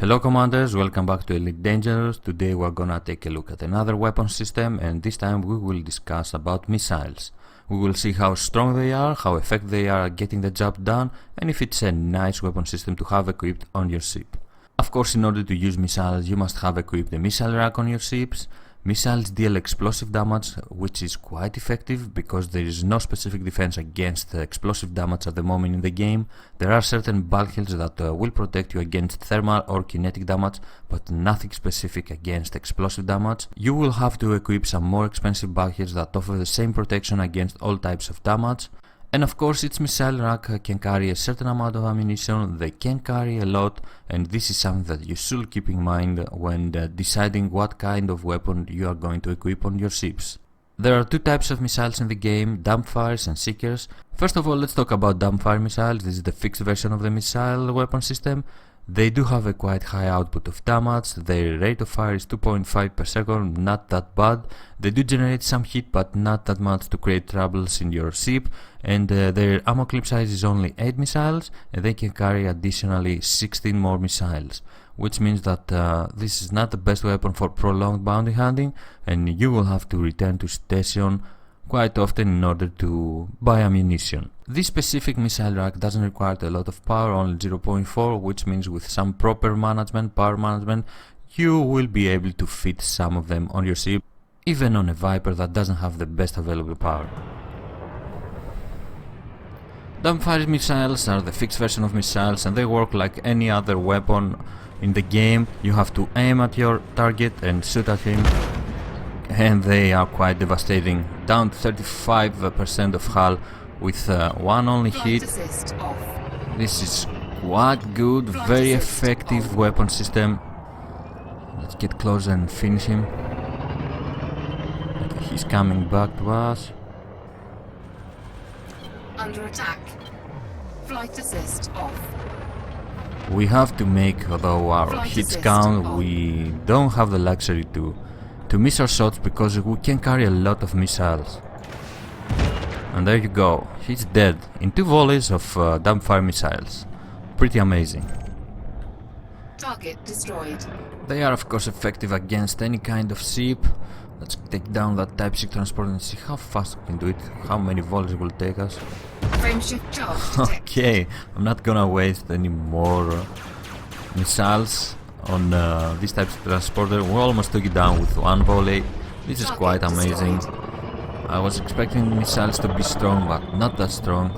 Hello commanders, welcome back to Elite Dangerous. Today we're gonna take a look at another weapon system, and this time we will discuss about missiles. We will see how strong they are, how effective they are at getting the job done, and if it's a nice weapon system to have equipped on your ship. Of course, in order to use missiles you must have equipped the missile rack on your ships. Missiles deal explosive damage, which is quite effective because there is no specific defense against explosive damage at the moment in the game. There are certain bulkheads that will protect you against thermal or kinetic damage, but nothing specific against explosive damage. You will have to equip some more expensive bulkheads that offer the same protection against all types of damage. And of course, each missile rack can carry a certain amount of ammunition. They can carry a lot, and this is something that you should keep in mind when deciding what kind of weapon you are going to equip on your ships. There are two types of missiles in the game, dumbfires and seekers. First of all, let's talk about dumbfire missiles. This is the fixed version of the missile weapon system. They do have a quite high output of damage. Their rate of fire is 2.5 per second, not that bad. They do generate some heat, but not that much to create troubles in your ship. And their ammo clip size is only 8 missiles, and they can carry additionally 16 more missiles. Which means that this is not the best weapon for prolonged bounty hunting, and you will have to return to station quite often in order to buy ammunition. This specific missile rack doesn't require a lot of power, only 0.4, which means with some proper management, power management, you will be able to fit some of them on your ship, even on a Viper that doesn't have the best available power. Dumbfire missiles are the fixed version of missiles, and they work like any other weapon in the game. You have to aim at your target and shoot at him, and they are quite devastating, down to 35% of hull with one only hit. This is quite good, very effective weapon system. Let's get closer and finish him. Okay, he's coming back to us. Under attack. Flight assist off. We have to make, although our hits count, we don't have the luxury to miss our shots because we can carry a lot of missiles. And there you go, he's dead in 2 volleys of dumbfire missiles. Pretty amazing. Target destroyed. They are of course effective against any kind of ship. Let's take down that Type 6 transport and see how fast we can do it, how many volleys it will take us. Frameshift charge detected. Okay, I'm not gonna waste any more missiles on this type of transporter. We almost took it down with 1 volley. This is quite amazing. I was expecting missiles to be strong, but not that strong.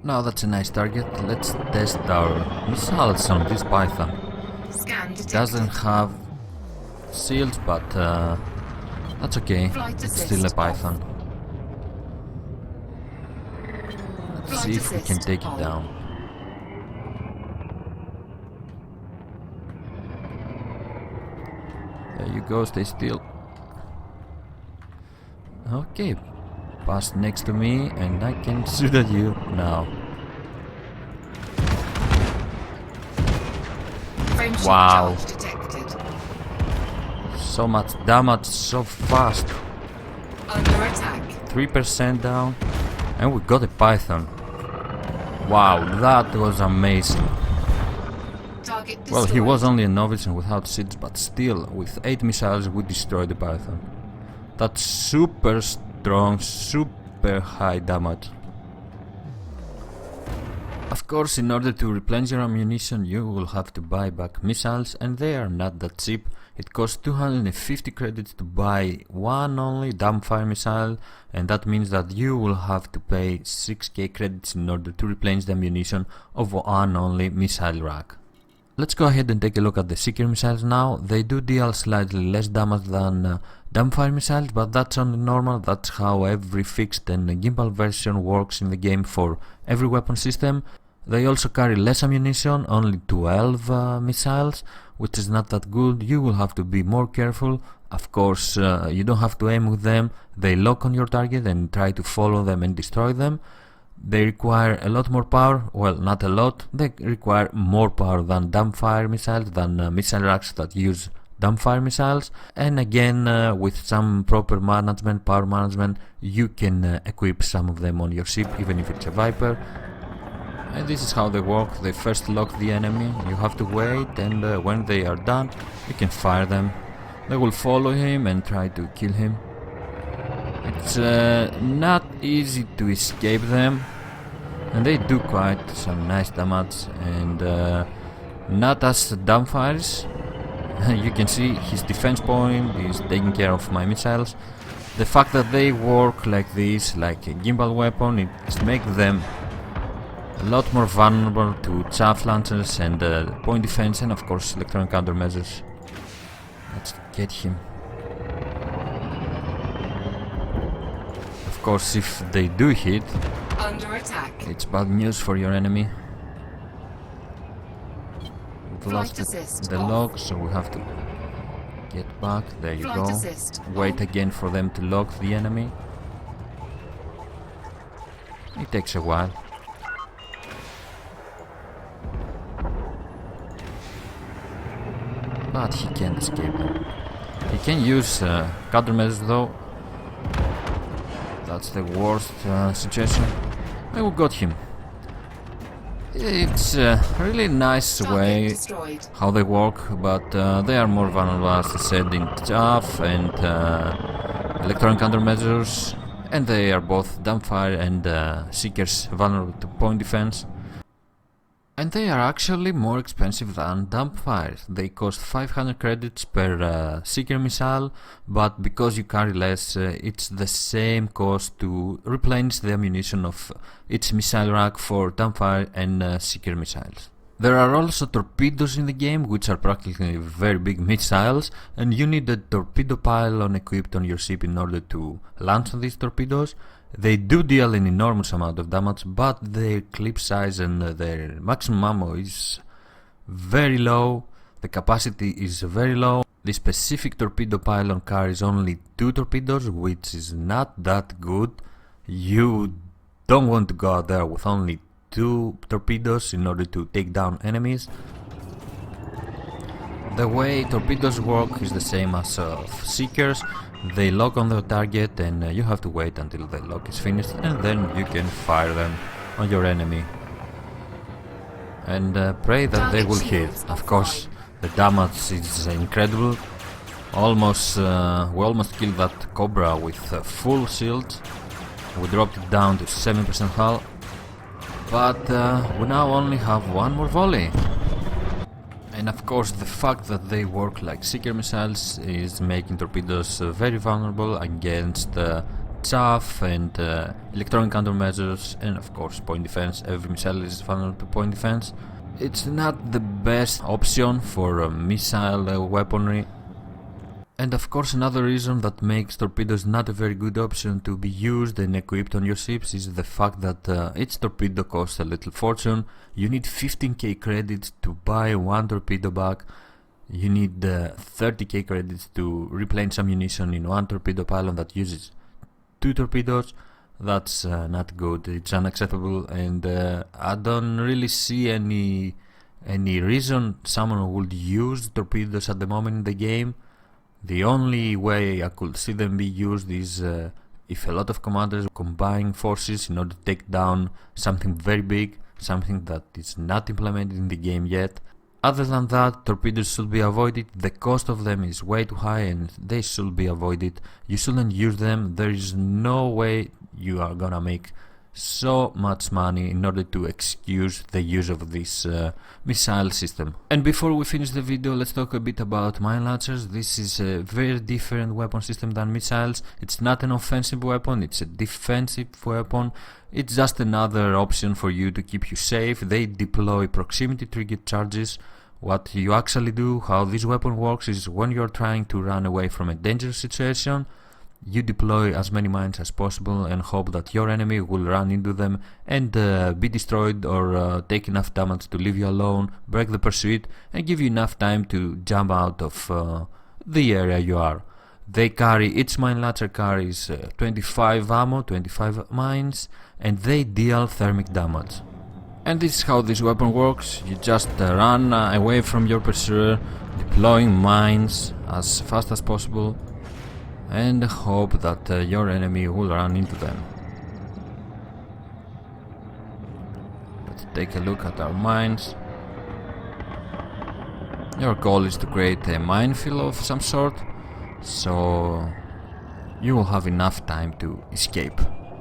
Now that's a nice target. Let's test our missiles on this Python. Scan detected. Doesn't have shields, but that's okay. It's still a Python. Let's see if we can take it down. There you go, stay still. Okay, pass next to me and I can shoot at you now. Frameshift Wow. charge detected. So much damage so fast. Under attack. 3% down, and we got a Python. Wow, that was amazing. Target destroyed. Well, he was only a novice and without shields, but still, with 8 missiles we destroyed the Python. That's super strong, super high damage. Of course, in order to replenish your ammunition you will have to buy back missiles, and they are not that cheap. It costs 250 credits to buy one only dumbfire missile, and that means that you will have to pay 6k credits in order to replenish the ammunition of one only missile rack. Let's go ahead and take a look at the seeker missiles now. They do deal slightly less damage than dumbfire missiles, but that's only normal. That's how every fixed and gimbal version works in the game for every weapon system. They also carry less ammunition, only 12 missiles, which is not that good. You will have to be more careful. Of course, you don't have to aim with them. They lock on your target and try to follow them and destroy them. They require a lot more power. Well, not a lot. They require more power than dumbfire missiles, than missile racks that use dumbfire missiles. And again, with some proper management, power management, you can equip some of them on your ship, even if it's a Viper. And this is how they work. They first lock the enemy, you have to wait, and when they are done, you can fire them. They will follow him and try to kill him. It's not easy to escape them, and they do quite some nice damage, and not as dumbfires. You can see his defense point is taking care of my missiles. The fact that they work like this, like a gimbal weapon, it makes them a lot more vulnerable to chaff launchers and point defense, and of course electronic countermeasures. Let's get him. Of course, if they do hit, Under attack. it's bad news for your enemy. We've lost the lock, so we have to get back. There you go. Wait again for them to lock the enemy. It takes a while. But he can't escape them. He can use countermeasures though. That's the worst situation. We got him. It's a really nice way how they work, but they are more vulnerable, as I said, in chaff and electronic countermeasures, and they are both dumbfire and seekers vulnerable to point defense. And they are actually more expensive than dumbfire. They cost 500 credits per seeker missile, but because you carry less, it's the same cost to replenish the ammunition of each missile rack for dumbfire and seeker missiles. There are also torpedoes in the game, which are practically very big missiles, and you need a torpedo pylon equipped on your ship in order to launch these torpedoes. They do deal an enormous amount of damage, but their clip size and their maximum ammo is very low. The capacity is very low. The specific torpedo pylon carries only 2 torpedoes, which is not that good. You don't want to go out there with only 2 torpedoes in order to take down enemies. The way torpedoes work is the same as seekers. They lock on the target, and you have to wait until the lock is finished, and then you can fire them on your enemy and pray that they will hit. Of course, the damage is incredible. We almost killed that Cobra with full shield. We dropped it down to 7% hull, but we now only have 1 more volley. And of course, the fact that they work like seeker missiles is making torpedoes very vulnerable against chaff and electronic countermeasures, and of course point defense. Every missile is vulnerable to point defense. It's not the best option for missile weaponry. And of course, another reason that makes torpedoes not a very good option to be used and equipped on your ships is the fact that each torpedo costs a little fortune. You need 15k credits to buy 1 torpedo back. You need 30k credits to replenish ammunition in 1 torpedo pylon that uses 2 torpedoes. That's not good. It's unacceptable, and I don't really see any reason someone would use torpedoes at the moment in the game. The only way I could see them be used is if a lot of commanders combine forces in order to take down something very big, something that is not implemented in the game yet. Other than that, torpedoes should be avoided. The cost of them is way too high, and they should be avoided. You shouldn't use them. There is no way you are gonna make so much money in order to excuse the use of this missile system. And before we finish the video, let's talk a bit about mine launchers. This is a very different weapon system than missiles. It's not an offensive weapon, it's a defensive weapon. It's just another option for you to keep you safe. They deploy proximity trigger charges. What you actually do, how this weapon works, is when you're trying to run away from a dangerous situation, you deploy as many mines as possible and hope that your enemy will run into them and be destroyed or take enough damage to leave you alone, break the pursuit, and give you enough time to jump out of the area you are. They carry, each mine launcher carries 25 ammo, 25 mines, and they deal thermic damage. And this is how this weapon works. You just run away from your pursuer, deploying mines as fast as possible, and hope that your enemy will run into them. take a look at our mines. Your goal is to create a minefield of some sort, so you will have enough time to escape.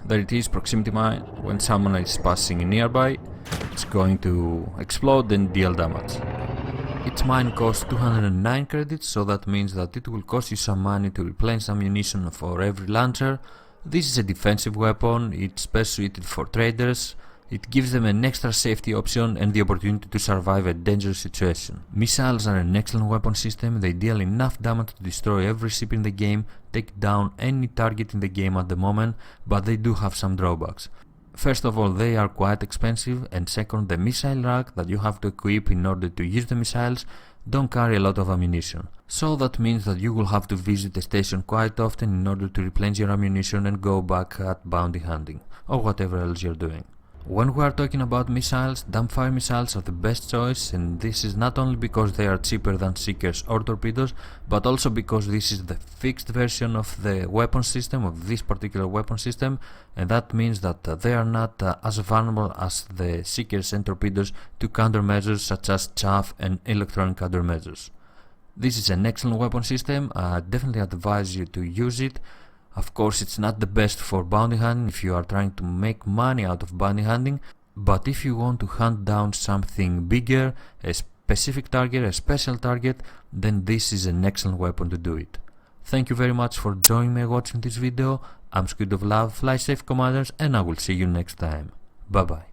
There it is, proximity mine. When someone is passing nearby, it's going to explode and deal damage. Each mine costs 209 credits, so that means that it will cost you some money to replenish ammunition for every launcher. This is a defensive weapon, it's best suited for traders. It gives them an extra safety option and the opportunity to survive a dangerous situation. Missiles are an excellent weapon system. They deal enough damage to destroy every ship in the game, take down any target in the game at the moment, but they do have some drawbacks. First of all, they are quite expensive, and second, the missile rack that you have to equip in order to use the missiles don't carry a lot of ammunition. So that means that you will have to visit the station quite often in order to replenish your ammunition and go back at bounty hunting, or whatever else you're doing. When we are talking about missiles, dumbfire missiles are the best choice, and this is not only because they are cheaper than seekers or torpedoes, but also because this is the fixed version of the weapon system, of this particular weapon system, and that means that they are not as vulnerable as the seekers and torpedoes to countermeasures such as chaff and electronic countermeasures. This is an excellent weapon system. I definitely advise you to use it. Of course, it's not the best for bounty hunting if you are trying to make money out of bounty hunting, but if you want to hunt down something bigger, a specific target, a special target, then this is an excellent weapon to do it. Thank you very much for joining me watching this video. I'm Squid of Love, fly safe commanders, and I will see you next time. Bye bye.